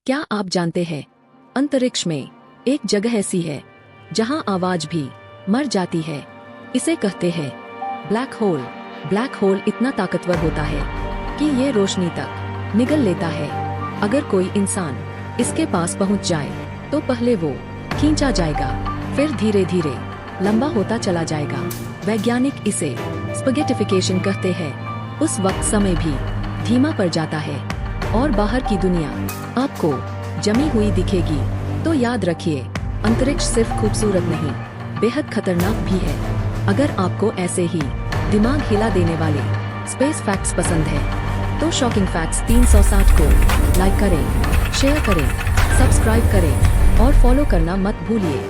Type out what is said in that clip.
क्या आप जानते हैं अंतरिक्ष में एक जगह ऐसी है जहां आवाज भी मर जाती है। इसे कहते हैं ब्लैक होल। ब्लैक होल इतना ताकतवर होता है कि ये रोशनी तक निगल लेता है। अगर कोई इंसान इसके पास पहुंच जाए तो पहले वो खींचा जाएगा, फिर धीरे धीरे लंबा होता चला जाएगा। वैज्ञानिक इसे स्पगेटिफिकेशन कहते हैं। उस वक्त समय भी धीमा पड़ जाता है और बाहर की दुनिया आपको जमी हुई दिखेगी। तो याद रखिए, अंतरिक्ष सिर्फ खूबसूरत नहीं, बेहद खतरनाक भी है। अगर आपको ऐसे ही दिमाग हिला देने वाले स्पेस फैक्ट्स पसंद है तो शॉकिंग फैक्ट्स 360 को लाइक करें, शेयर करें, सब्सक्राइब करें और फॉलो करना मत भूलिए।